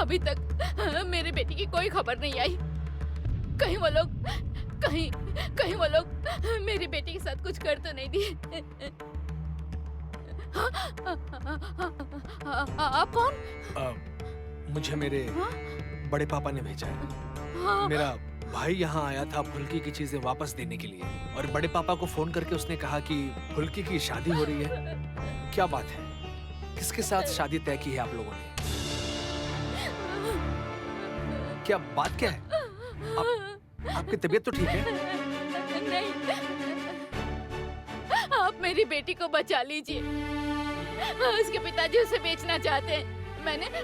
अभी तक मेरी बेटी की कोई खबर नहीं आई। कहीं वो लोग कहीं वो लोग मेरी बेटी के साथ कुछ कर तो नहीं दिए। आप कौन? मुझे मेरे बड़े पापा ने भेजा है। मेरा भाई यहाँ आया था फुल्की की चीजें वापस देने के लिए, और बड़े पापा को फोन करके उसने कहा कि फुल्की की शादी हो रही है। क्या बात है? किसके साथ शादी तय की है आप लोगों ने? क्या बात क्या है? आपकी तबीयत तो ठीक है? नहीं, आप मेरी बेटी को बचा लीजिए। उसके पिताजी उसे बेचना चाहते हैं।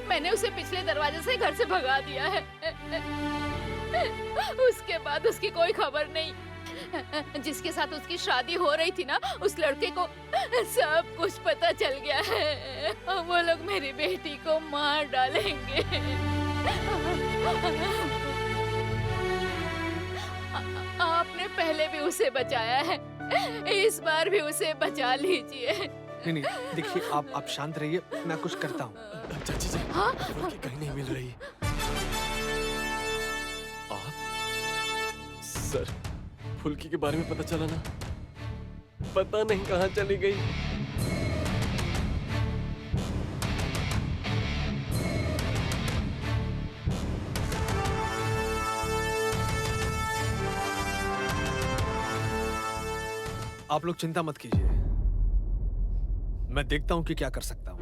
मैंने उसे पिछले दरवाजे से घर से भगा दिया है। उसके बाद उसकी कोई खबर नहीं। जिसके साथ उसकी शादी हो रही थी ना, उस लड़के को सब कुछ पता चल गया है। वो लोग मेरी बेटी को मार डालेंगे। आपने पहले भी उसे बचाया है, इस बार भी उसे बचा लीजिए। नहीं, देखिए आप शांत रहिए, मैं कुछ करता हूँ। चाची जी, हाँ? फुल्की कहीं नहीं मिल रही। आप? सर, फुल्की के बारे में पता चला ना? पता नहीं कहाँ चली गई। आप लोग चिंता मत कीजिए, मैं देखता हूँ कि क्या कर सकता हूँ।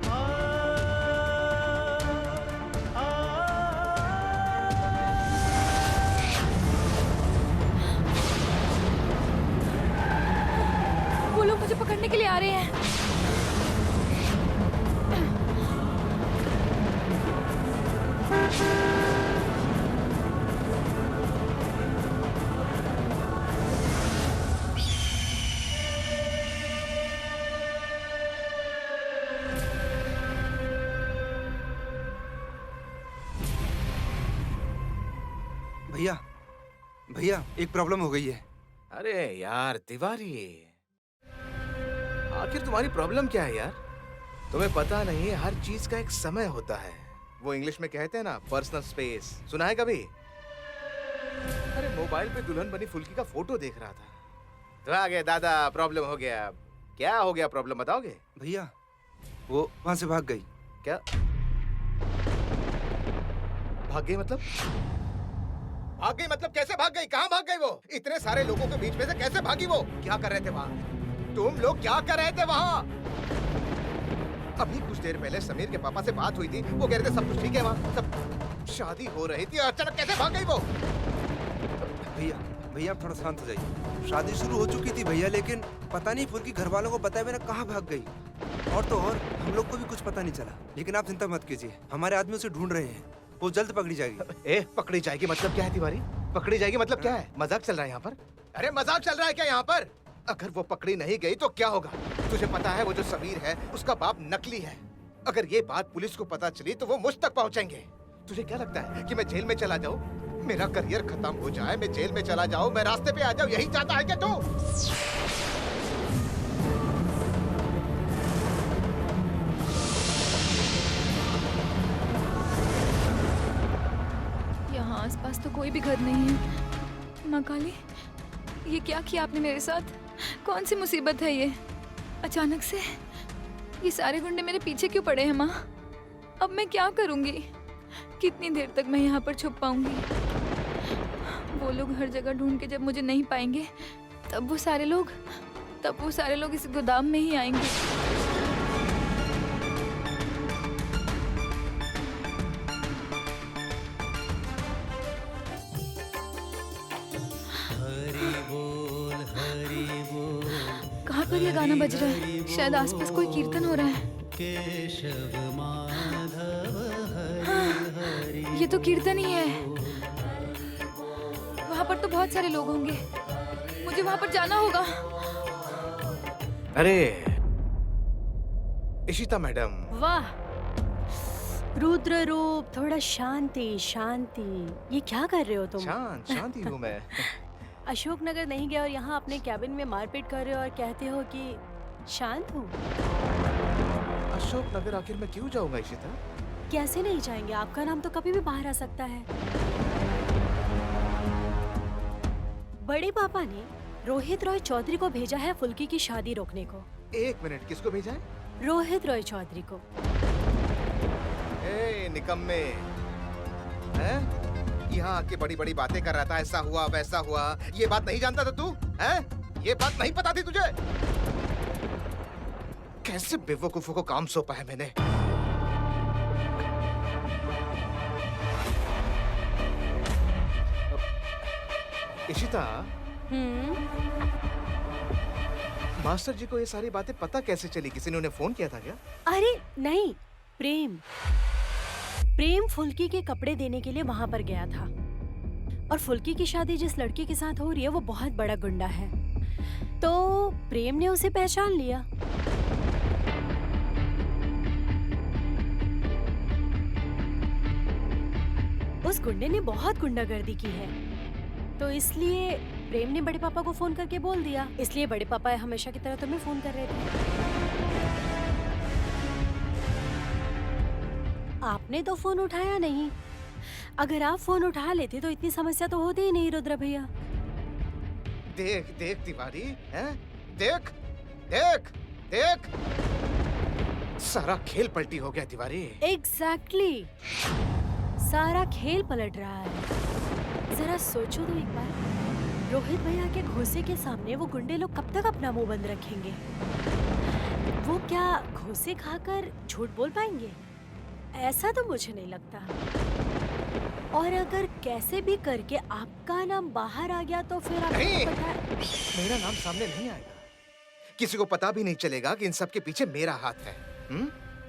वो लोग मुझे पकड़ने के लिए आ रहे हैं। भैया भैया एक प्रॉब्लम हो गई है। अरे यार तिवारी, आखिर तुम्हारी प्रॉब्लम क्या है यार? तुम्हें पता नहीं है, हर चीज का एक समय होता है। वो इंग्लिश में कहते हैं ना, पर्सनल स्पेस। सुना है कभी? अरे मोबाइल पे दुल्हन बनी फुल्की का फोटो देख रहा था तो आ गया दादा, प्रॉब्लम हो गया। क्या हो गया प्रॉब्लम, बताओगे? भैया वो वहां से भाग गई। क्या भाग गई मतलब? भाग गई मतलब कैसे भाग गई? कहाँ भाग गई वो? इतने सारे लोगों के बीच में से कैसे भागी वो? क्या कर रहे थे वहाँ? तुम लोग क्या कर रहे थे वहाँ? अभी कुछ देर पहले समीर के पापा से बात हुई थी, वो कह रहे थे सब कुछ ठीक है वहाँ, सब शादी हो रही थी, अचानक कैसे भाग गई वो? भैया भैया आप थोड़ा शांत हो जाइए। शादी शुरू हो चुकी थी भैया, लेकिन पता नहीं फुल्की घर वालों को बताए बिना कहाँ भाग गई। और तो और हम लोग को भी कुछ पता नहीं चला। लेकिन आप चिंता मत कीजिए, हमारे आदमी उसे ढूंढ रहे हैं, वो जल्द पकड़ी जाएगी। ए, पकड़ी जाएगी मतलब क्या है तिवारी? पकड़ी जाएगी मतलब क्या है? मजाक चल रहा है यहाँ पर? अरे मजाक चल रहा है क्या यहाँ पर? अगर वो पकड़ी नहीं गई तो क्या होगा? तुझे पता है वो जो समीर है उसका बाप नकली है। अगर ये बात पुलिस को पता चली तो वो मुझ तक पहुंचेंगे। तुझे क्या लगता है कि मैं जेल में चला जाऊं? मेरा करियर खत्म हो जाए, मैं जेल में चला जाऊं, मैं रास्ते पे आ जाऊं, यही चाहता है क्या तू? यहाँ आसपास तो कोई भी घर नहीं है। माँ काली, ये क्या किया आपने मेरे साथ? कौन सी मुसीबत है ये? अचानक से ये सारे गुंडे मेरे पीछे क्यों पड़े हैं माँ? अब मैं क्या करूँगी? कितनी देर तक मैं यहाँ पर छुप पाऊंगी? वो लोग हर जगह ढूंढ के जब मुझे नहीं पाएंगे, तब वो सारे लोग इस गोदाम में ही आएंगे। कहाँ पर ये गाना बज रहा है? शायद आसपास कोई कीर्तन हो रहा है। हाँ, ये तो कीर्तन ही है। वहाँ पर तो बहुत सारे लोग होंगे, मुझे वहाँ पर जाना होगा। अरे इशिता मैडम, वाह, रुद्र रूप, थोड़ा शांति शांति। ये क्या कर रहे हो तुम? शांति हूँ मैं। अशोकनगर नहीं गए और यहाँ अपने कैबिन में मारपीट कर रहे हो और कहते हो कि शांत हूँ। अशोकनगर आखिर मैं क्यों जाऊंगा इशिता? कैसे नहीं जाएंगे? आपका नाम तो कभी भी बाहर आ सकता है। बड़े पापा ने रोहित रॉय चौधरी को भेजा है फुल्की की शादी रोकने को। 1 मिनट, किसको भेजा है? रोहित रॉय चौधरी को। ए निकम्मे, हैं? यहाँ आके बड़ी बड़ी बातें कर रहा था, ऐसा हुआ वैसा हुआ। ये बात नहीं जानता था तू? हैं? ये बात नहीं पता थी तुझे? कैसे बेवकूफों को काम सौंपा है मैंने। इशिता, मास्टर जी को ये सारी बातें पता कैसे चली? किसी ने उन्हें फोन किया था क्या? अरे नहीं, प्रेम फुल्की के कपड़े देने के लिए वहाँ पर गया था। और फुल्की की शादी जिस लड़के के साथ हो रही है वो बहुत बड़ा गुंडा है, तो प्रेम ने उसे पहचान लिया। उस गुंडे ने बहुत गुंडागर्दी की है, तो इसलिए प्रेम ने बड़े पापा को फोन करके बोल दिया। इसलिए बड़े पापा हमेशा की तरह तुम्हें फोन कर रहे थे। आपने तो फोन उठाया नहीं। अगर आप फोन उठा लेते तो इतनी समस्या तो होती ही नहीं रुद्र भैया। देख देख तिवारी, हैं? देख देख देख, सारा खेल पलटी हो गया तिवारी। एग्जैक्टली, सारा खेल पलट रहा है। जरा सोचो तो एक बार, रोहित भैया के घोंसे के सामने वो गुंडे लोग कब तक अपना मुंह बंद रखेंगे? वो क्या घोंसे खाकर झूठ बोल पाएंगे? ऐसा तो मुझे नहीं लगता। और अगर कैसे भी करके आपका नाम बाहर आ गया तो फिर नहीं, आपको पता है। मेरा नाम सामने नहीं आएगा। किसी को पता भी नहीं चलेगा कि इन सब के पीछे मेरा हाथ है।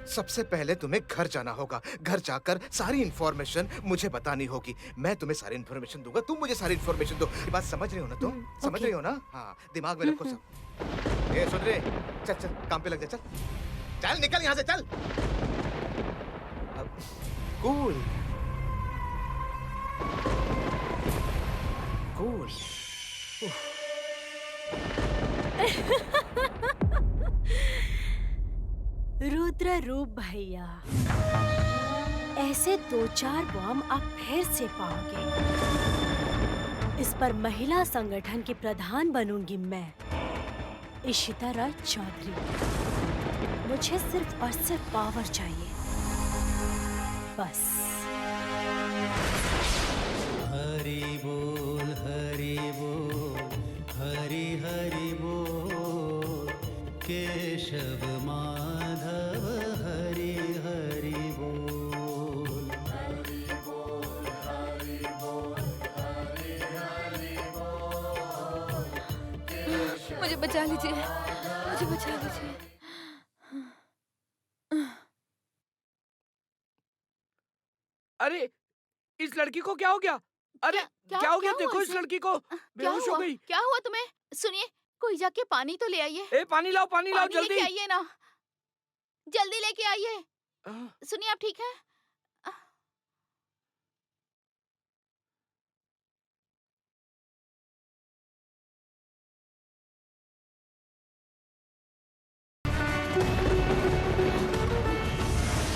सबसे पहले तुम्हें घर जाना होगा। घर जाकर सारी इन्फॉर्मेशन मुझे बतानी होगी। मैं तुम्हें सारी इन्फॉर्मेशन दूंगा, तुम मुझे सारी इन्फॉर्मेशन दो। ये बात समझ रहे हो ना तुम? समझ रहे हो ना? हाँ, दिमाग में रखो सब। ए सुन रहे, चल चल काम पे लग जा। चल चल, निकल यहाँ से, चल। Cool cool. रुद्र रूप भैया, ऐसे 2-4 बॉम्ब आप फिर से पाओगे। इस पर महिला संगठन की प्रधान बनूंगी मैं, इशिता राय चौधरी। मुझे सिर्फ और सिर्फ पावर चाहिए, बस। हरि बोल हरि बोल, हरि हरि बोल, केशव माधव हरि हरि बोल। हरि बोल हरि बोल, हरि हरि बोल, मुझे बचा लीजिए, मुझे बचा लीजिए। अरे इस लड़की को क्या हो गया? अरे क्या हो गया? देखो इस लड़की को बेहोश हो गई। क्या हुआ तुम्हें? सुनिए, कोई जाके पानी तो ले आइए। ए पानी लाओ जल्दी। लेके आइए ना, जल्दी लेके आइए। सुनिए, आप ठीक है?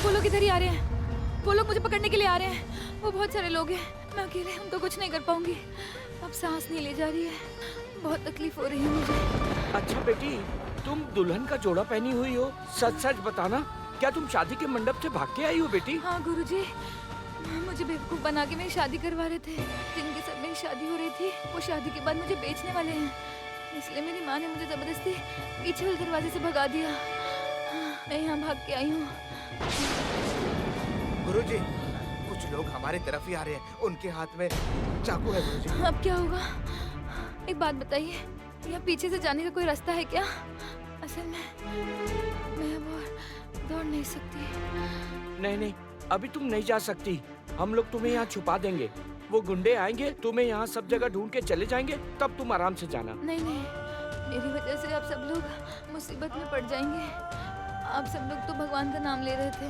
वो लोग इधर ही आ रहे हैं। वो लोग मुझे पकड़ने के लिए आ रहे हैं। वो बहुत सारे लोग हैं। मैं अकेले उनको कुछ नहीं कर पाऊंगी। अब सांस नहीं ले जा रही है। बहुत तकलीफ हो रही है मुझे। अच्छा बेटी, तुम दुल्हन का जोड़ा पहनी हुई हो, सच सच बताना, क्या तुम शादी के मंडप से भाग के आई हो बेटी? हाँ गुरुजी, मुझे बेवकूफ बना के मेरी शादी करवा रहे थे। जिनके साथ मेरी शादी हो रही थी वो शादी के बाद मुझे बेचने वाले हैं। इसलिए मेरी माँ ने मुझे जबरदस्ती पीछे वाले दरवाजे से भगा दिया। मैं यहाँ भाग के आई हूँ। गुरुजी, कुछ लोग हमारी तरफ ही आ रहे हैं। उनके हाथ में चाकू है गुरुजी। अब क्या होगा? एक बात बताइए, यहाँ पीछे से जाने का कोई रास्ता है क्या? असल में मैं अब और दौड़ नहीं सकती। नहीं, अभी तुम नहीं जा सकती। हम लोग तुम्हें यहाँ छुपा देंगे। वो गुंडे आएंगे, तुम्हें यहाँ सब जगह ढूंढ के चले जाएंगे, तब तुम आराम से जाना। नहीं, मेरी वजह से आप सब लोग मुसीबत में पड़ जाएंगे। आप सब लोग तो भगवान का नाम ले रहे थे,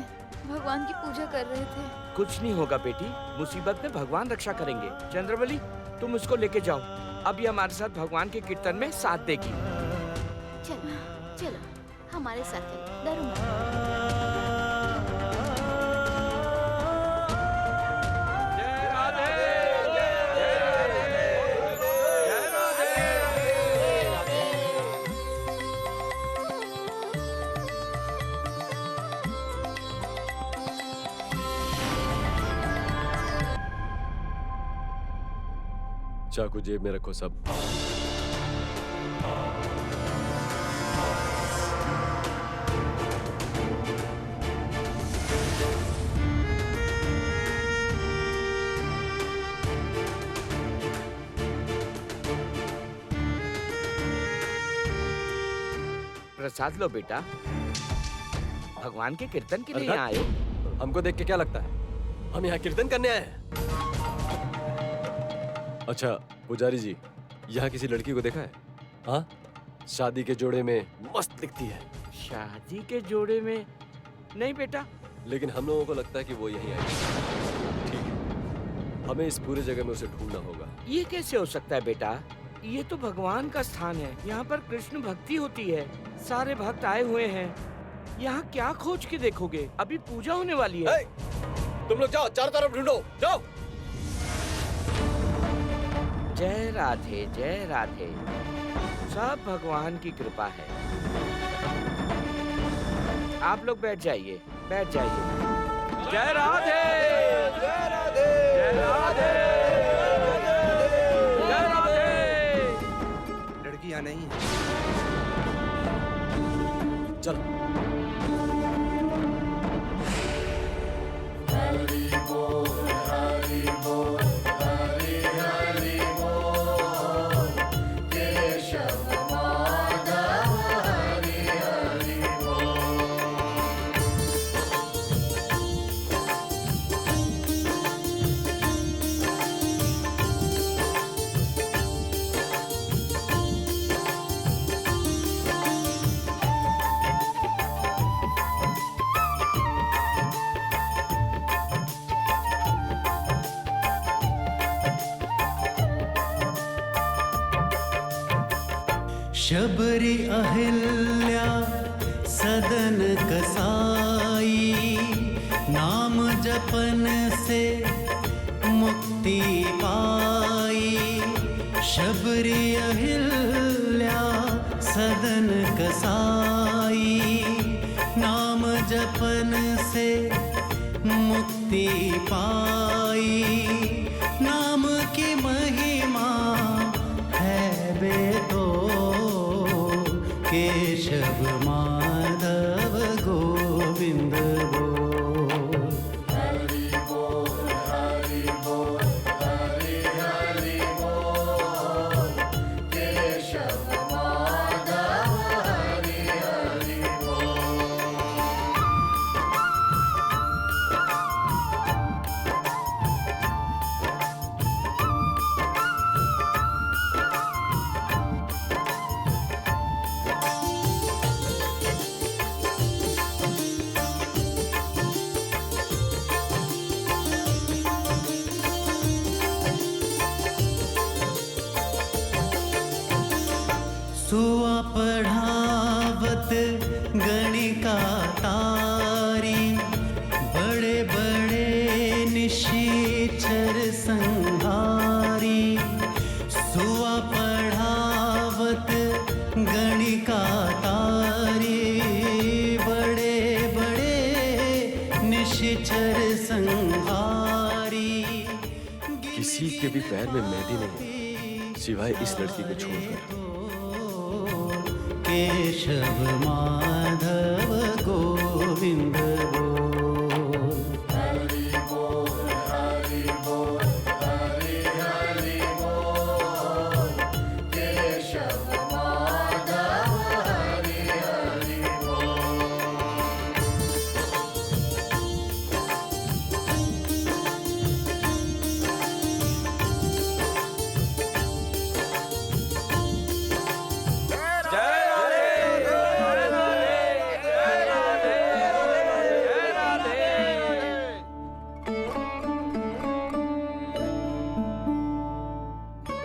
भगवान की पूजा कर रहे थे। कुछ नहीं होगा बेटी, मुसीबत में भगवान रक्षा करेंगे। चंद्रवली, तुम उसको लेके जाओ। अब ये हमारे साथ भगवान के कीर्तन में साथ देगी। चलो चलो, हमारे साथ चलो, डरो मत। चाकू जेब में रखो सब। प्रसाद लो बेटा। भगवान के कीर्तन के लिए अरे यहाँ आए हो? हमको देख के क्या लगता है हम यहाँ कीर्तन करने आए हैं? अच्छा पुजारी जी, यहाँ किसी लड़की को देखा है? हाँ, शादी के जोड़े में मस्त दिखती है। शादी के जोड़े में नहीं बेटा। लेकिन हम लोगों को लगता है कि वो यहीं आई है। ठीक है, हमें इस पूरे जगह में उसे ढूंढना होगा। ये कैसे हो सकता है बेटा? ये तो भगवान का स्थान है। यहाँ पर कृष्ण भक्ति होती है। सारे भक्त आए हुए हैं। यहाँ क्या खोज के देखोगे? अभी पूजा होने वाली है। तुम लोग जाओ, चारों तरफ ढूंढो, जाओ। जय राधे, जय राधे। सब भगवान की कृपा है। आप लोग बैठ जाइए, बैठ जाइए। जय राधे, जय राधे, जय राधे, जय राधे। लड़की यहाँ नहीं है। चलो। शबरी अहिल्या सदन कसाई, नाम जपन से मुक्ति पाई। शबरी अहिल्या सदन कसाई, नाम जपन से मुक्ति पाई। नाम की महिमा है बेदो, केशव माधव गोविंद बोल। हरि बोल, हरि बोल, हरि हरि बोल। केशव माधव हरि हरि बोल। सुआ पढ़ावत गणिका तारी, बड़े बड़े निशीचर संहारी। सुआ पढ़ावत गणिका तारी, बड़े बड़े निशीचर संहारी। किसी के भी पैर में मेहंदी नहीं सिवाय इस लड़की को छोड़कर। केशव माधव गोविंद बोल। हरि बोल, हरि बोल, हरि हरि बोल। केशव माधव हरि हरि बोल।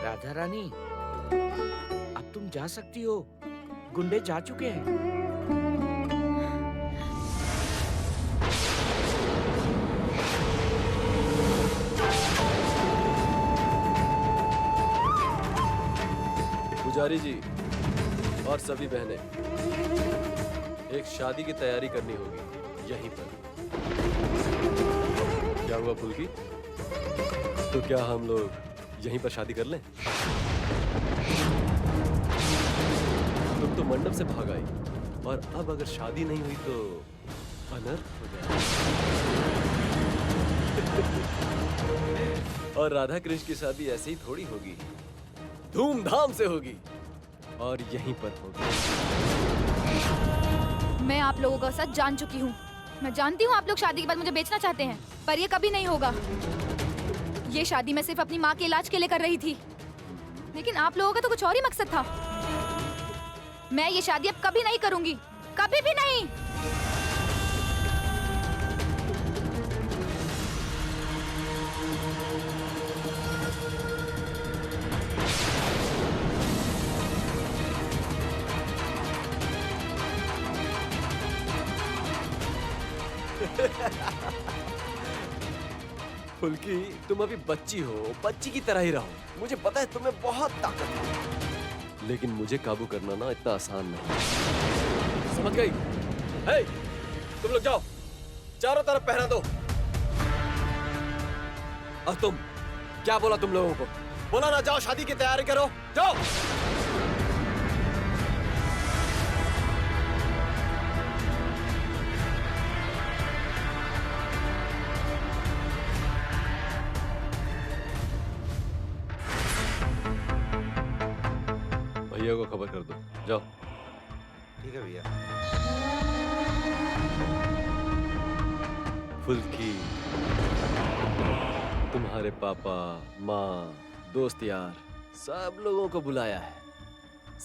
राधा रानी, अब तुम जा सकती हो। गुंडे जा चुके हैं। पुजारी जी और सभी बहनें, एक शादी की तैयारी करनी होगी यहीं पर। क्या हुआ फुल्की? तो क्या हम लोग यहीं पर शादी कर लें? तुम तो मंडप से भाग आई और अब अगर शादी नहीं हुई तो अनर्थ हो जाएगा। और राधा कृष्ण की शादी ऐसे ही थोड़ी होगी, धूमधाम से होगी और यहीं पर होगी। मैं आप लोगों का सच जान चुकी हूँ। मैं जानती हूँ आप लोग शादी के बाद मुझे बेचना चाहते हैं, पर ये कभी नहीं होगा। ये शादी मैं सिर्फ अपनी माँ के इलाज के लिए कर रही थी, लेकिन आप लोगों का तो कुछ और ही मकसद था। मैं ये शादी अब कभी नहीं करूंगी, कभी भी नहीं। फुल्की, तुम अभी बच्ची हो, बच्ची की तरह ही रहो। मुझे पता है तुम्हें बहुत ताकत है, लेकिन मुझे काबू करना ना इतना आसान नहीं। समझ गई? हे, तुम लोग जाओ, चारों तरफ पहरा दो। और तुम, क्या बोला तुम लोगों को? बोला ना जाओ शादी की तैयारी करो, जाओ। भैया को खबर कर दो, जाओ। ठीक है भैया। फुल्की, तुम्हारे पापा, माँ, दोस्त यार सब लोगों को बुलाया है,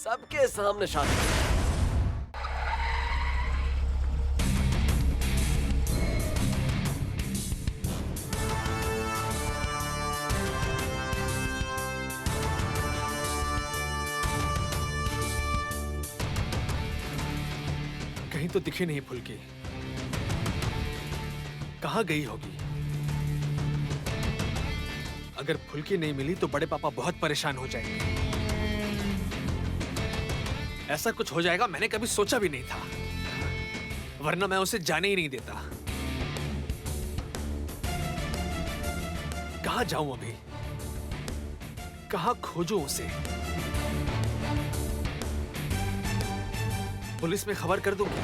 सबके सामने शादी। कहीं तो दिखी नहीं फुल्की, कहाँ गई होगी? अगर फुल्की नहीं मिली तो बड़े पापा बहुत परेशान हो जाएंगे। ऐसा कुछ हो जाएगा मैंने कभी सोचा भी नहीं था, वरना मैं उसे जाने ही नहीं देता। कहाँ जाऊं अभी? कहाँ खोजूं उसे? पुलिस में खबर कर दूं क्या?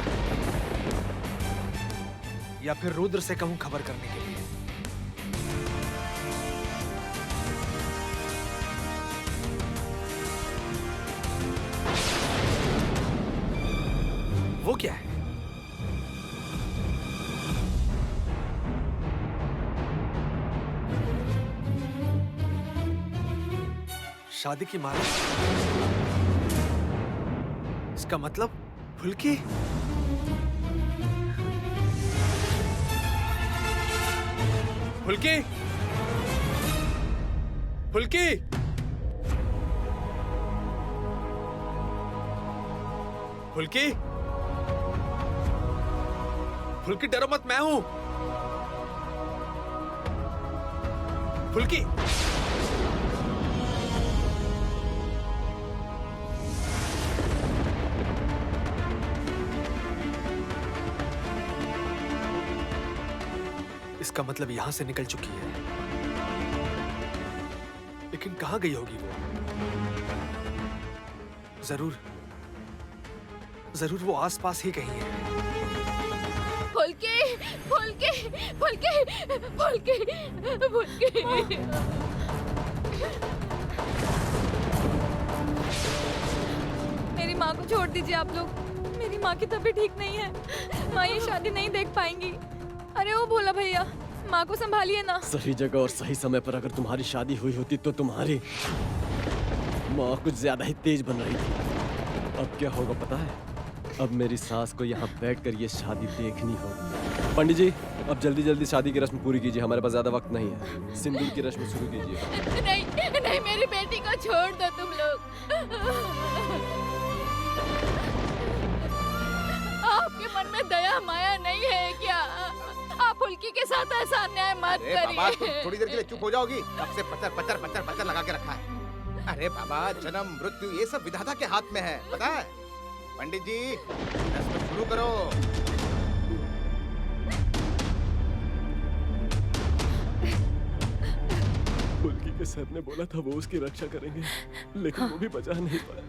या फिर रुद्र से कहूं खबर करने के लिए? वो क्या है? शादी की माला। इसका मतलब फुल्की? फुल्की? फुल्की? फुल्की? फुल्की डरो मत, मैं हूं। फुल्की? इसका मतलब यहां से निकल चुकी है, लेकिन कहां गई होगी वो? जरूर वो आसपास ही कहीं है। फुल्की, फुल्की, फुल्की, फुल्की, फुल्की। मेरी माँ को छोड़ दीजिए आप लोग, मेरी माँ की तबीयत ठीक नहीं है। माँ ये शादी नहीं देख पाएंगी। अरे वो भोला भैया, माँ को संभालिए ना। सही जगह और सही समय पर अगर तुम्हारी शादी हुई होती तो तुम्हारी माँ कुछ ज्यादा ही तेज बन रही थी। अब क्या होगा पता है? अब मेरी सास को यहाँ बैठकर ये शादी देखनी होगी। पंडित जी, अब जल्दी जल्दी शादी की रस्म पूरी कीजिए, हमारे पास ज्यादा वक्त नहीं है। सिंदूर की रस्म शुरू कीजिए। नहीं, नहीं, मेरी बेटी को छोड़ दो तुम लोग। आपके मन में दया माया नहीं है क्या? आप फुल्की के साथ ऐसा अन्याय मत बाबा, तुम करिए। थोड़ी देर के लिए चुप हो जाओगी? कब से पचर पचर पचर पचर लगा के रखा है। अरे बाबा, जन्म मृत्यु ये सब विधाता के हाथ में है, पता है? पंडित जी, रस्म शुरू करो। फुल्की के सर ने बोला था वो उसकी रक्षा करेंगे, लेकिन वो भी बचा नहीं पाया।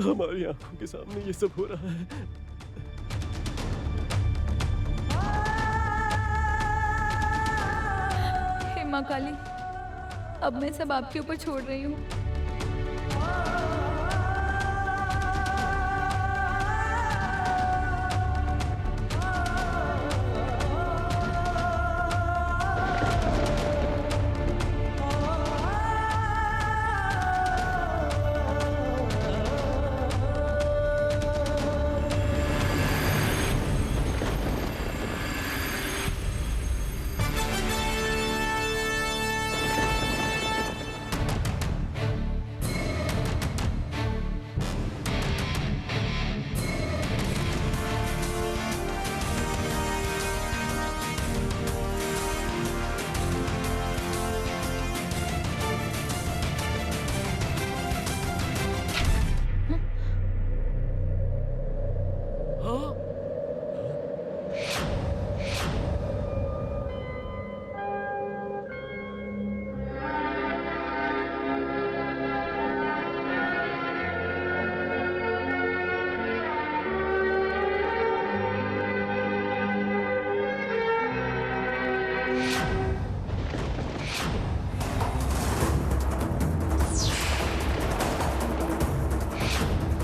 हमारी आंखों के सामने ये सब हो रहा है। हे माँ काली, अब मैं सब आपके ऊपर छोड़ रही हूँ।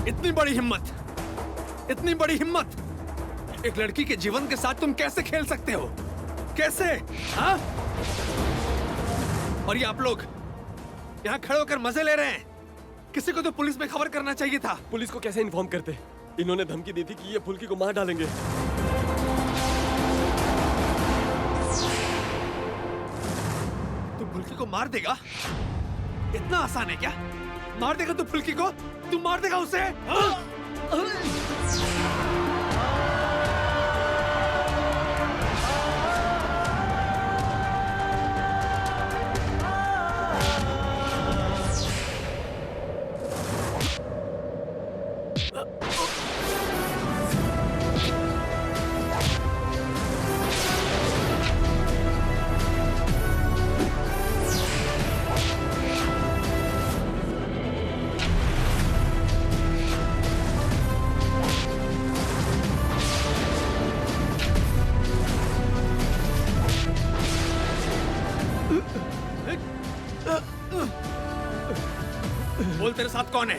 इतनी बड़ी हिम्मत, इतनी बड़ी हिम्मत! एक लड़की के जीवन के साथ तुम कैसे खेल सकते हो? कैसे? हाँ? और ये आप लोग यहाँ खड़े होकर मजे ले रहे हैं। किसी को तो पुलिस में खबर करना चाहिए था। पुलिस को कैसे इन्फॉर्म करते? इन्होंने धमकी दी थी कि ये फुल्की को मार डालेंगे। तू फुल्की को मार देगा? इतना आसान है क्या? मार देगा तू फुल्की को? तू मार देगा उसे? हाँ? बोल, तेरे साथ कौन है?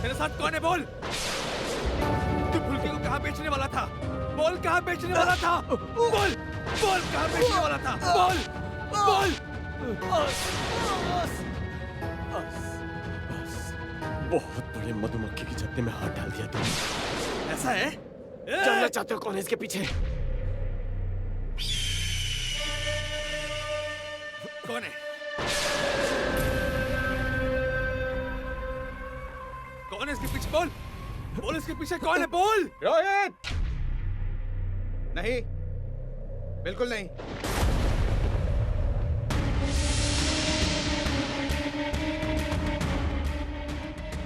तेरे साथ कौन है? बोल। तू फुल्की को कहाँ बेचने वाला था? बोल, कहाँ बेचने वाला था? बोल, बोल, कहाँ बेचने वाला था? बोल, बोल। बहुत बड़े मधुमक्खी की छत्ते में हाथ डाल दिया तुमने। ऐसा है? जानना चाहते हो कौन है इसके पीछे? कौन है? कौन है इसके पीछे? बोल, बोल, इसके पीछे कौन है? बोल। रोहित! नहीं, बिल्कुल नहीं।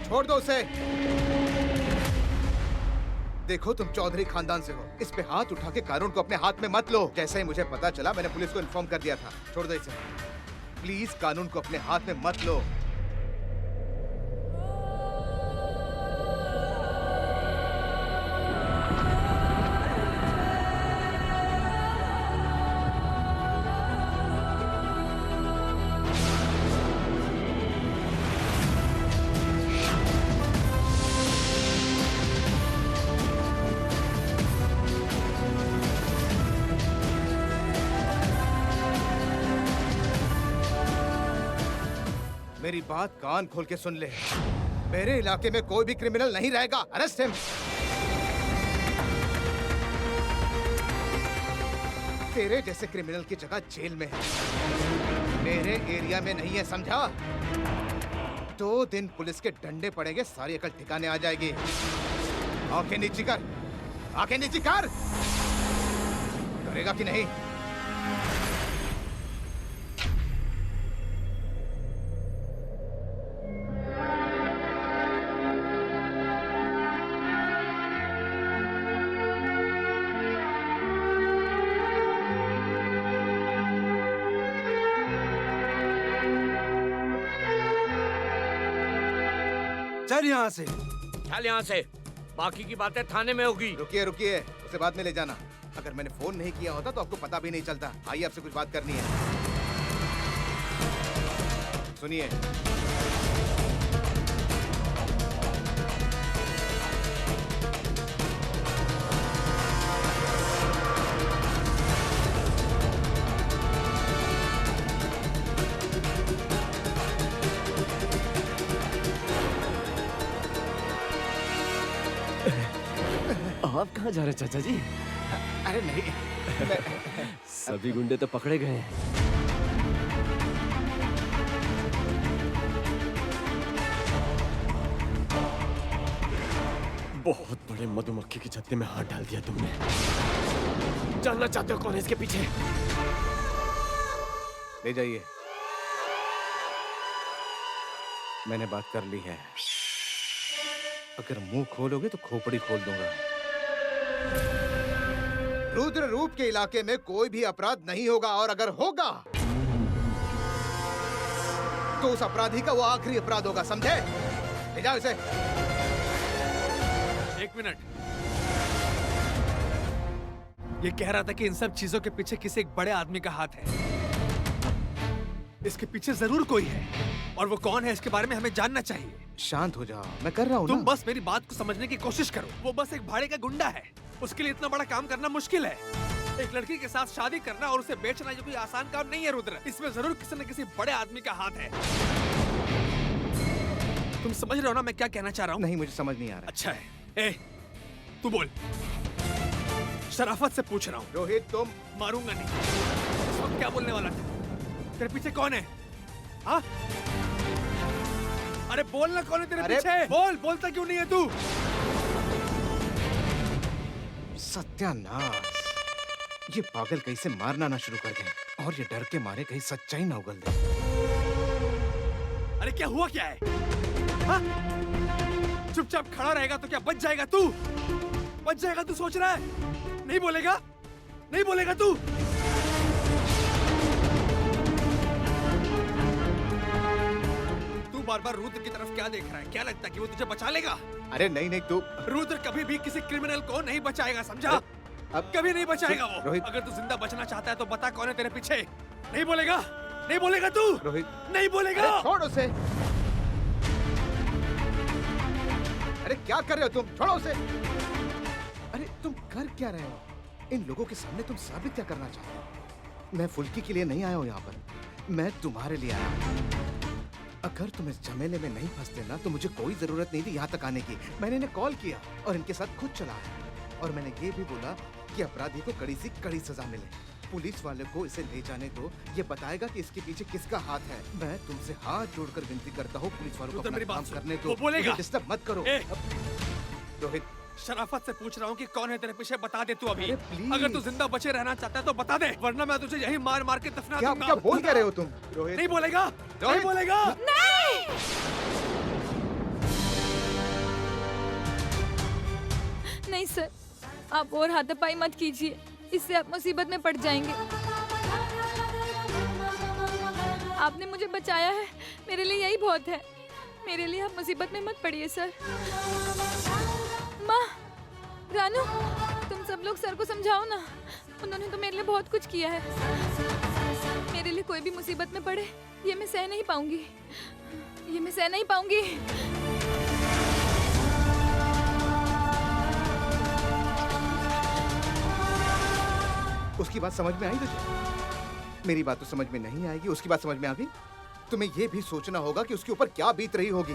छोड़ दो उसे। देखो, तुम चौधरी खानदान से हो। इस पे हाथ उठा के कानून को अपने हाथ में मत लो। जैसे ही मुझे पता चला, मैंने पुलिस को इन्फॉर्म कर दिया था। छोड़ दो इसे। प्लीज कानून को अपने हाथ में मत लो। मेरी बात कान खोल के सुन ले। मेरे इलाके में कोई भी क्रिमिनल नहीं रहेगा। Arrest him. तेरे जैसे क्रिमिनल की जगह जेल में है, मेरे एरिया में नहीं है, समझा? 2 दिन पुलिस के डंडे पड़ेंगे, सारी अकल ठिकाने आ जाएगी। आंखें नीची कर, आंखें नीची कर। करेगा कि नहीं? चल यहाँ से। चल यहाँ से, बाकी की बातें थाने में होगी। रुकिए रुकिए, उसे बाद में ले जाना। अगर मैंने फोन नहीं किया होता तो आपको पता भी नहीं चलता। आइए, आपसे कुछ बात करनी है। सुनिए, आप कहाँ जा रहे हैं चाचा जी? अरे नहीं, सभी गुंडे तो पकड़े गए हैं। बहुत बड़े मधुमक्खी के छत्ते में हाथ डाल दिया तुमने। जानना चाहते हो कौन है इसके पीछे? ले जाइए। मैंने बात कर ली है। अगर मुंह खोलोगे तो खोपड़ी खोल दूंगा। रुद्र रूप के इलाके में कोई भी अपराध नहीं होगा, और अगर होगा तो उस अपराधी का वो आखिरी अपराध होगा, समझे? ले जाओ इसे। एक मिनट। ये कह रहा था कि इन सब चीजों के पीछे किसी एक बड़े आदमी का हाथ है। इसके पीछे जरूर कोई है, और वो कौन है इसके बारे में हमें जानना चाहिए। शांत हो जाओ, मैं कर रहा हूँ तुम ना। बस मेरी बात को समझने की कोशिश करो। वो बस एक भाड़े का गुंडा है, उसके लिए इतना बड़ा काम करना मुश्किल है। एक लड़की के साथ शादी करना और उसे बेचना ये कोई आसान काम नहीं है रुद्र। इसमें जरूर किसी न किसी बड़े आदमी का हाथ है। तुम समझ रहे हो ना मैं क्या कहना चाह रहा हूँ? नहीं, मुझे समझ नहीं आ रहा। अच्छा है। ए, तू बोल। शराफत से पूछ रहा हूँ। रोहित, तुम। मारूंगा नहीं। इस वक्त क्या बोलने वाला था? तेरे पीछे कौन है? हाँ? अरे बोलना, कौन है तेरे पीछे? बोल, बोलता क्यों नहीं है तू? सत्यानाश, ये पागल कहीं से मारना ना शुरू कर दे, और ये डर के मारे कहीं सच्चाई ना उगल दे। अरे क्या हुआ क्या है? हाँ? चुपचाप खड़ा रहेगा तो क्या बच जाएगा तू? बच जाएगा तू सोच रहा है? नहीं बोलेगा? नहीं बोलेगा तू? तू बार बार रुद्र की तरफ क्या देख रहा है? क्या लगता है कि वो तुझे बचा लेगा? अरे नहीं नहीं, तू। रुद्र कभी भी किसी क्रिमिनल को नहीं बचाएगा, समझा? अब कभी नहीं बचाएगा वो। रोहित। अगर तू जिंदा बचना चाहता है तो बता कौन है तेरे पीछे? नहीं बोलेगा? नहीं बोलेगा तू? रोहित, नहीं बोलेगा? अरे छोड़ उसे। अरे क्या कर रहे हो तुम? छोड़ो उसे। अरे तुम कर क्या रहे हो? इन लोगों के सामने तुम साबित क्या करना चाहते हो? मैं फुल्की के लिए नहीं आया हूँ यहाँ पर, मैं तुम्हारे लिए आया हूँ। अगर तुम इस झमेले में नहीं फंसते ना तो मुझे कोई जरूरत नहीं थी यहाँ तक आने की। मैंने इन्हें कॉल किया और इनके साथ खुद चला आया, और मैंने ये भी बोला कि अपराधी को कड़ी सी कड़ी सजा मिले। पुलिस वाले को इसे ले जाने दो, ये बताएगा कि इसके पीछे किसका हाथ है। मैं तुमसे हाथ जोड़कर विनती करता हूँ, पुलिस वालों को अपना काम करने दो। वो बोलेगा। डिस्टर्ब मत करो। रोहित, शराफत से पूछ रहा हूँ कि कौन है तेरे पीछे, बता दे तू अभी। अरे प्लीज। अगर तू जिंदा बचे रहना चाहता है तो बता दे, वरना मैं तुझे यही मार मार के दफना क्या दूंगा। क्या बोल क्या रहे हो तुम? रोहित, नहीं बोलेगा? नहीं बोलेगा? नहीं सर, आप और हाथापाई मत कीजिए, इससे आप मुसीबत में पड़ जाएंगे। आपने मुझे बचाया है, मेरे लिए यही बहुत है। मेरे लिए आप मुसीबत में मत पड़िए सर। माँ, रानू, तुम सब लोग सर को समझाओ ना, उन्होंने तो मेरे लिए बहुत कुछ किया है। मेरे लिए कोई भी मुसीबत में पड़े, ये मैं सह नहीं पाऊंगी, ये मैं सह नहीं पाऊंगी। उसकी बात समझ में आई तुझे? मेरी बात तो समझ में नहीं आएगी, उसकी बात समझ में आ गई? तुम्हें यह भी सोचना होगा कि उसके ऊपर क्या बीत रही होगी।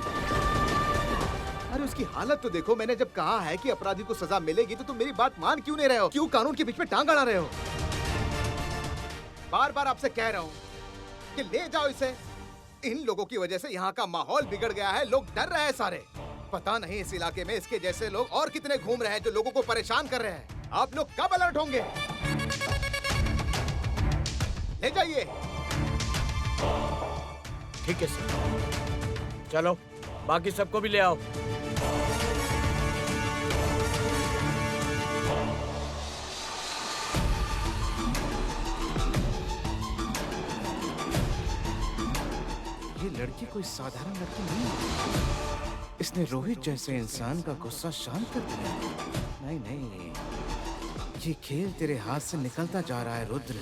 अरे उसकी हालत तो देखो। मैंने जब कहा है कि अपराधी को सजा मिलेगी तो तुम मेरी बात मान क्यों नहीं रहे हो? क्यों कानून के बीच में टांग अड़ा रहे हो? बार बार आपसे कह रहा हूँ कि ले जाओ इसे। इन लोगों की वजह से यहाँ का माहौल बिगड़ गया है, लोग डर रहे हैं सारे। पता नहीं इस इलाके में इसके जैसे लोग और कितने घूम रहे हैं जो लोगों को परेशान कर रहे हैं। आप लोग कब अलर्ट होंगे? ले जाइए। ठीक है सर, चलो बाकी सबको भी ले आओ। ये लड़की कोई साधारण लड़की नहीं है। इसने रोहित जैसे इंसान का गुस्सा शांत कर दिया। नहीं नहीं, ये खेल तेरे हाथ से निकलता जा रहा है रुद्र।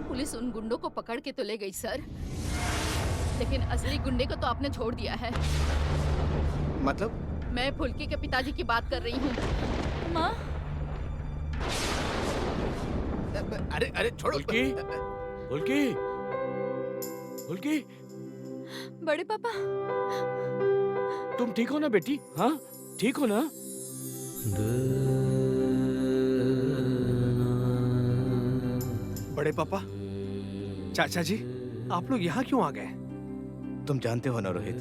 पुलिस उन गुंडों को पकड़ के तो ले गई सर, लेकिन असली गुंडे को तो आपने छोड़ दिया है। मतलब? मैं फुल्की के पिताजी की बात कर रही हूँ। माँ, अरे अरे छोड़ो। फुल्की, फुल्की, फुल्की, बड़े पापा, तुम ठीक हो ना बेटी? हाँ, ठीक हो ना? बड़े पापा, चाचा जी, आप लोग यहाँ क्यों आ गए? तुम जानते हो ना रोहित,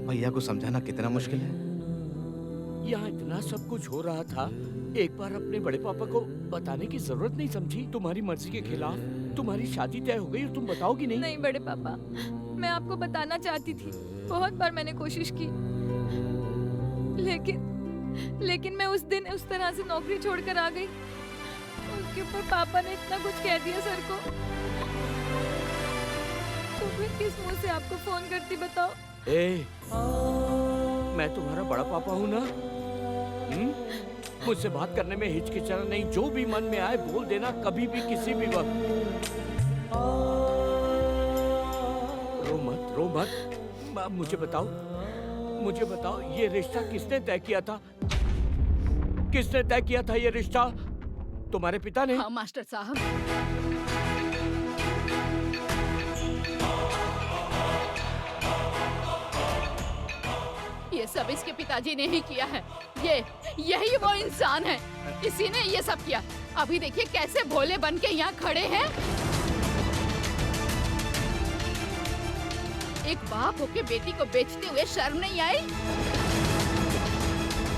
भैया को समझाना कितना मुश्किल है। यहाँ इतना सब कुछ हो रहा था, एक बार अपने बड़े पापा को बताने की जरूरत नहीं समझी? तुम्हारी मर्जी के खिलाफ तुम्हारी शादी तय हो गई और तुम बताओगी नहीं? नहीं बड़े पापा, मैं आपको बताना चाहती थी, बहुत बार मैंने कोशिश की, लेकिन मैं उस दिन उस तरह से नौकरी छोड़कर आ गई। उसके ऊपर पापा ने इतना कुछ कह दिया सर को, तो फिर किस मुंह से आपको फोन करती बताओ? मैं तुम्हारा बड़ा पापा हूँ ना? मुझसे बात करने में हिचकिचाना नहीं, जो भी मन में आए बोल देना, कभी भी किसी भी वक्त। रो मत, मुझे बताओ ये रिश्ता किसने तय किया था? किसने तय किया था ये रिश्ता? तुम्हारे पिता ने? हाँ मास्टर साहब, ये सब इसके पिताजी ने ही किया है। यही वो इंसान है, इसी ने ये सब किया। अभी देखिए कैसे भोले बन के यहाँ खड़े हैं। एक बाप होके बेटी को बेचते हुए शर्म नहीं आई?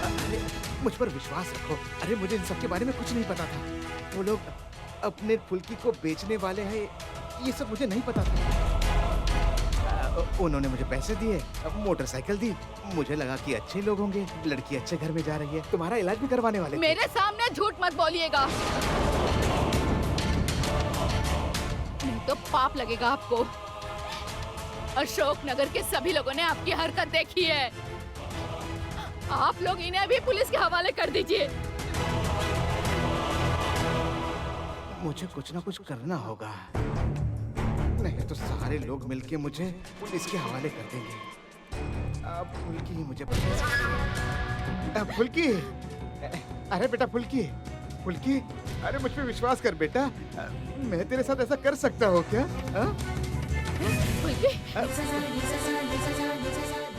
अरे मुझ पर विश्वास रखो। अरे मुझे इन सब के बारे में कुछ नहीं पता था। वो लोग अपने फुल्की को बेचने वाले हैं, ये सब मुझे नहीं पता था। उन्होंने मुझे पैसे दिए, मोटरसाइकिल दी, मुझे लगा कि अच्छे लोग होंगे, लड़की अच्छे घर में जा रही है, तुम्हारा इलाज भी करवाने वाले थे। मेरे सामने झूठ मत बोलिएगा, नहीं तो पाप लगेगा आपको। अशोक नगर के सभी लोगों ने आपकी हरकत देखी है। आप लोग इन्हें भी पुलिस के हवाले कर दीजिए। मुझे कुछ ना कुछ करना होगा, नहीं तो सारे लोग मिलके मुझे पुलिस के हवाले कर देंगे। अब फुल्की ही मुझे बचा सकती है। फुल्की, अरे बेटा फुल्की, अरे मुझ पे विश्वास कर बेटा, मैं तेरे साथ ऐसा कर सकता हूँ क्या? फुल्की,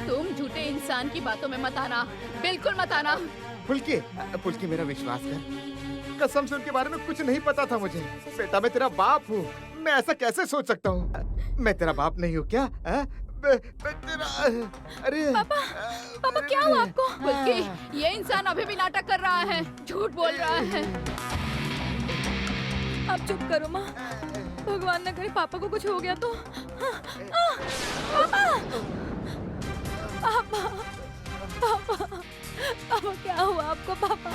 तुम झूठे इंसान की बातों में मत आना, बिल्कुल मत आना। फुल्की मेरा विश्वास कर, कसम से उनके बारे में कुछ नहीं पता था मुझे। बेटा मैं तेरा बाप हूँ, मैं ऐसा कैसे सोच सकता हूँ? मैं तेरा बाप नहीं हूँ क्या? मैं तेरा, अरे पापा क्या हुआ आपको? फुल्की, ये इंसान अभी भी नाटक कर रहा है, झूठ बोल रहा है। आप चुप करो माँ, भगवान न करे पापा को कुछ हो गया तो। पापा क्या हुआ आपको? पापा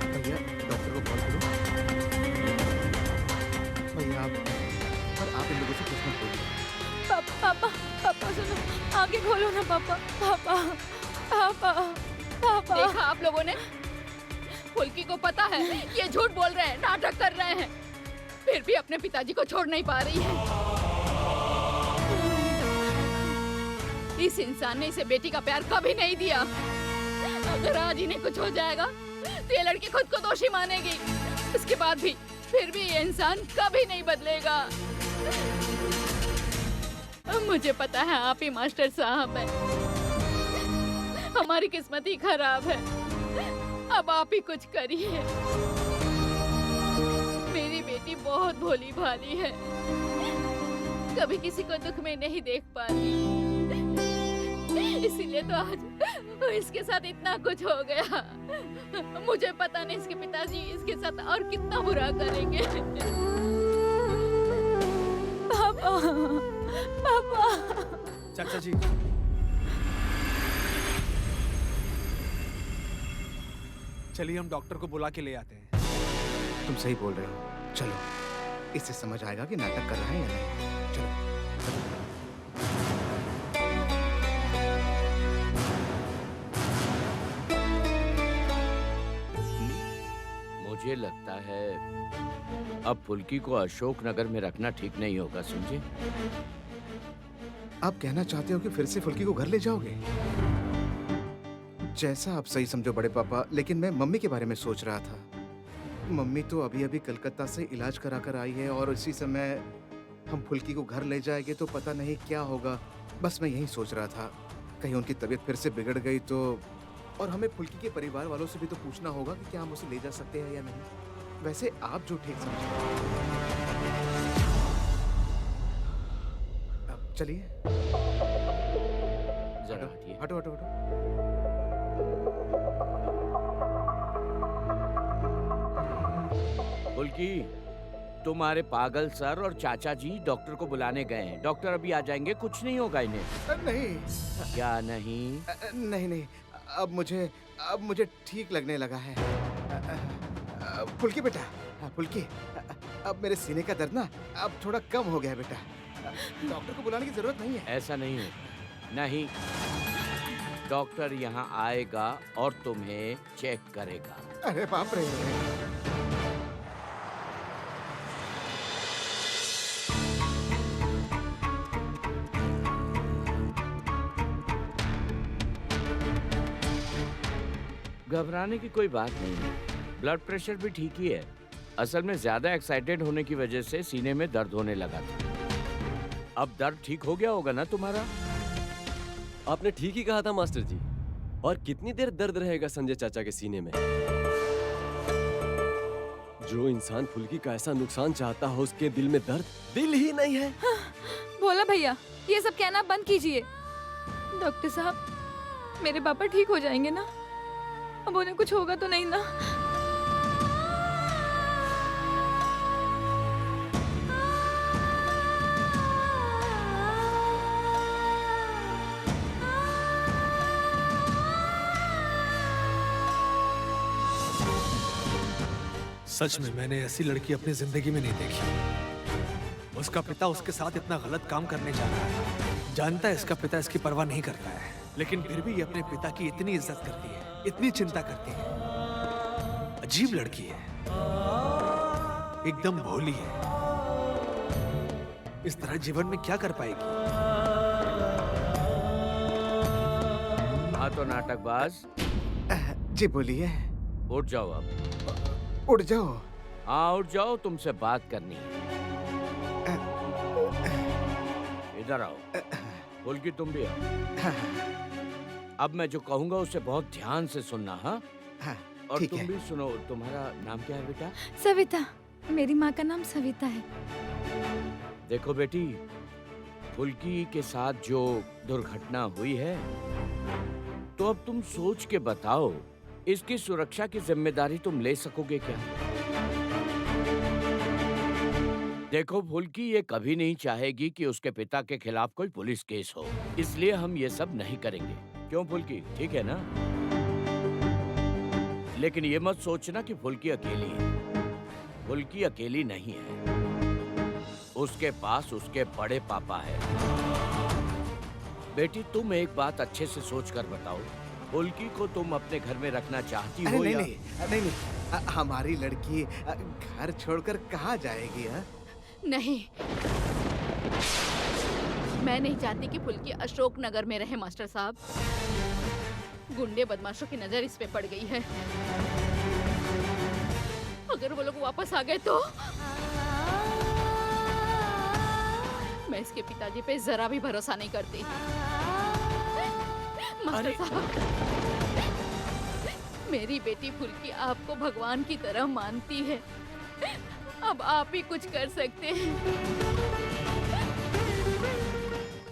भैया डॉक्टर को कॉल करो। भैया आप इन लोगों से कुछ मत बोलिए। पापा सुनो, आगे खोलो ना पापा। पापा देखा आप लोगों ने? फुल्की को पता है ये झूठ बोल रहे हैं, नाटक कर रहे हैं, फिर भी अपने पिताजी को छोड़ नहीं पा रही है। इस इंसान ने इसे बेटी का प्यार कभी नहीं दिया। अगर आज इन्हें कुछ हो जाएगा तो ये लड़की खुद को दोषी मानेगी। उसके बाद भी फिर भी ये इंसान कभी नहीं बदलेगा। मुझे पता है आप ही मास्टर साहब हैं। हमारी किस्मत ही खराब है, अब आप ही कुछ करिए। मेरी बेटी बहुत भोली भाली है, कभी किसी को दुख में नहीं देख पाती, इसीलिए तो आज इसके साथ इतना कुछ हो गया। मुझे पता नहीं इसके पिताजी इसके साथ और कितना बुरा करेंगे। पापा चाचा जी, चलिए हम डॉक्टर को बुला के ले आते हैं। तुम सही बोल रहे हो, चलो इससे समझ आएगा कि नाटक कर रहा है या नहीं। चलो। मुझे लगता है अब फुल्की को अशोक नगर में रखना ठीक नहीं होगा, समझे? आप कहना चाहते हो कि फिर से फुल्की को घर ले जाओगे? जैसा आप सही समझो बड़े पापा, लेकिन मैं मम्मी के बारे में सोच रहा था। मम्मी तो अभी अभी कलकत्ता से इलाज करा कर आई है और इसी समय हम फुल्की को घर ले जाएंगे तो पता नहीं क्या होगा। बस मैं यही सोच रहा था, कहीं उनकी तबीयत फिर से बिगड़ गई तो। और हमें फुल्की के परिवार वालों से भी तो पूछना होगा कि क्या हम उसे ले जा सकते हैं या नहीं। वैसे आप जो ठीक समझे। अब चलिए। जरा हटिए। हटो हटो हटो। फुल्की, तुम्हारे पागल सर और चाचा जी डॉक्टर को बुलाने गए हैं। डॉक्टर अभी आ जाएंगे, कुछ नहीं होगा इन्हें। नहीं क्या नहीं? नहीं नहीं, अब मुझे ठीक लगने लगा है। फुल्की बेटा, फुल्की, अब मेरे सीने का दर्द ना अब थोड़ा कम हो गया है बेटा। डॉक्टर को बुलाने की जरूरत नहीं है। ऐसा नहीं है, नहीं। डॉक्टर यहाँ आएगा और तुम्हें चेक करेगा। अरे बाप रे। घबराने की कोई बात नहीं है, ब्लड प्रेशर भी ठीक ही है। असल में ज्यादा एक्साइटेड होने की वजह से सीने में दर्द होने लगा था। अब दर्द ठीक हो गया होगा ना तुम्हारा? आपने ठीक ही कहा था मास्टर जी। और कितनी देर दर्द रहेगा संजय चाचा के सीने में? जो इंसान फुल्की का ऐसा नुकसान चाहता हो उसके दिल में दर्द दिल ही नहीं है। भोला भैया, ये सब कहना बंद कीजिए। डॉक्टर साहब, मेरे पापा ठीक हो जाएंगे ना? अब उन्हें कुछ होगा तो नहीं ना? सच में मैंने ऐसी लड़की अपनी जिंदगी में नहीं देखी। उसका पिता उसके साथ इतना गलत काम करने जा रहा है। जानता है इसका पिता इसकी परवाह नहीं करता है, लेकिन फिर भी ये अपने पिता की इतनी इज्जत करती है, इतनी चिंता करती है। अजीब लड़की है, एकदम भोली है। इस तरह जीवन में क्या कर पाएगी? हाँ तो नाटकबाज, जी बोलिए। उठ जाओ अब। उठ जाओ। हाँ उठ जाओ, तुमसे बात करनी है। इधर आओ। फुल्की तुम भी आओ। अब मैं जो कहूँगा उसे बहुत ध्यान से सुनना। हाँ, हाँ, और ठीक तुम है। भी सुनो। तुम्हारा नाम क्या है बेटा? सविता। मेरी माँ का नाम सविता है। देखो बेटी, फुल्की के साथ जो दुर्घटना हुई है, तो अब तुम सोच के बताओ, इसकी सुरक्षा की जिम्मेदारी तुम ले सकोगे क्या? देखो फुल्की ये कभी नहीं चाहेगी कि उसके पिता के खिलाफ कोई पुलिस केस हो, इसलिए हम ये सब नहीं करेंगे। क्यों फुल्की, ठीक है ना? लेकिन ये मत सोचना कि फुल्की अकेली है। फुल्की अकेली नहीं है, उसके पास उसके बड़े पापा है। बेटी तुम एक बात अच्छे से सोच कर बताओ, फुल्की को तुम अपने घर में रखना चाहती अरे हो नहीं या? नहीं नहीं, हमारी लड़की घर छोड़कर कहाँ जाएगी? नहीं, मैं नहीं चाहती कि फुल्की अशोक नगर में रहे मास्टर साहब। गुंडे बदमाशों की नजर इस पे पड़ गई है। अगर वो लोग वापस आ गए तो मैं इसके पिताजी पे जरा भी भरोसा नहीं करती। मास्टर साहब, मेरी बेटी फुल्की आपको भगवान की तरह मानती है। अब आप ही कुछ कर सकते हैं।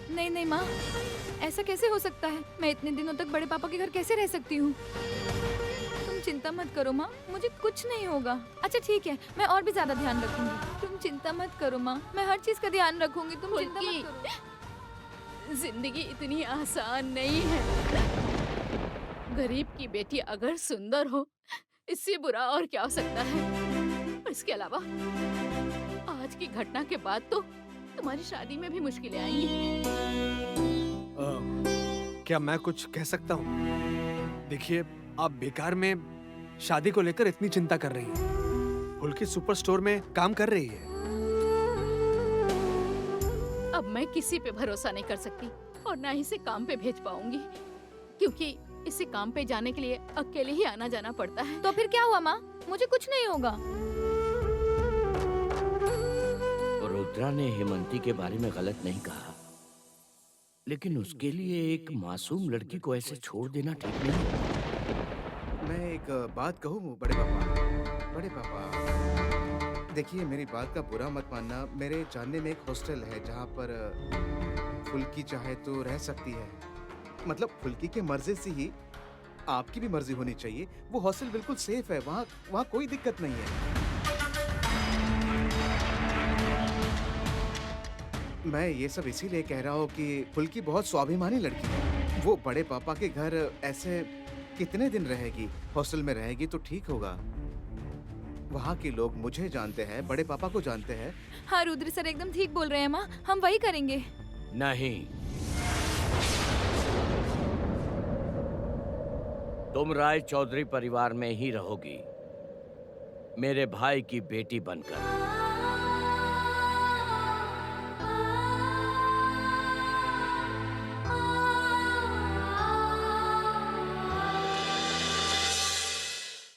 नहीं नहीं माँ, ऐसा कैसे हो सकता है? मैं इतने दिनों तक बड़े पापा के घर कैसे रह सकती हूँ? तुम चिंता मत करो माँ, मुझे कुछ नहीं होगा। अच्छा ठीक है, मैं और भी ज्यादा ध्यान रखूंगी। तुम चिंता मत करो माँ, मैं हर चीज का ध्यान रखूंगी। तुम चिंता मत करो। जिंदगी इतनी आसान नहीं है। गरीब की बेटी अगर सुंदर हो, इससे बुरा और क्या हो सकता है? इसके अलावा आज की घटना के बाद तो तुम्हारी शादी में भी मुश्किलें आएंगी। क्या मैं कुछ कह सकता हूँ? देखिए, आप बेकार में शादी को लेकर इतनी चिंता कर रही हैं। फुल्की सुपर स्टोर में काम कर रही है। अब मैं किसी पे भरोसा नहीं कर सकती और ना ही इसे काम पे भेज पाऊंगी, क्योंकि इसे काम पे जाने के लिए अकेले ही आना जाना पड़ता है। तो फिर क्या हुआ माँ? मुझे कुछ नहीं होगा। रुद्रा ने हेमंती के बारे में गलत नहीं कहा, लेकिन उसके लिए एक मासूम लड़की को ऐसे छोड़ देना ठीक नहीं है। मैं एक बात कहूँ बड़े पापा? बड़े पापा, देखिए मेरी बात का बुरा मत मानना। मेरे जानने में एक हॉस्टल है जहाँ पर फुल्की चाहे तो रह सकती है। मतलब फुल्की के मर्जी से ही आपकी भी मर्जी होनी चाहिए। वो हॉस्टल बिल्कुल सेफ है, वहाँ कोई दिक्कत नहीं है। मैं ये सब इसीलिए कह रहा हूँ कि फुल्की बहुत स्वाभिमानी लड़की है। वो बड़े पापा के घर ऐसे कितने दिन रहेगी? हॉस्टल में रहेगी तो ठीक होगा। वहाँ के लोग मुझे जानते हैं, बड़े पापा को जानते हैं। हाँ रुद्र सर एकदम ठीक बोल रहे हैं माँ, हम वही करेंगे। नहीं, तुम राय चौधरी परिवार में ही रहोगी, मेरे भाई की बेटी बनकर।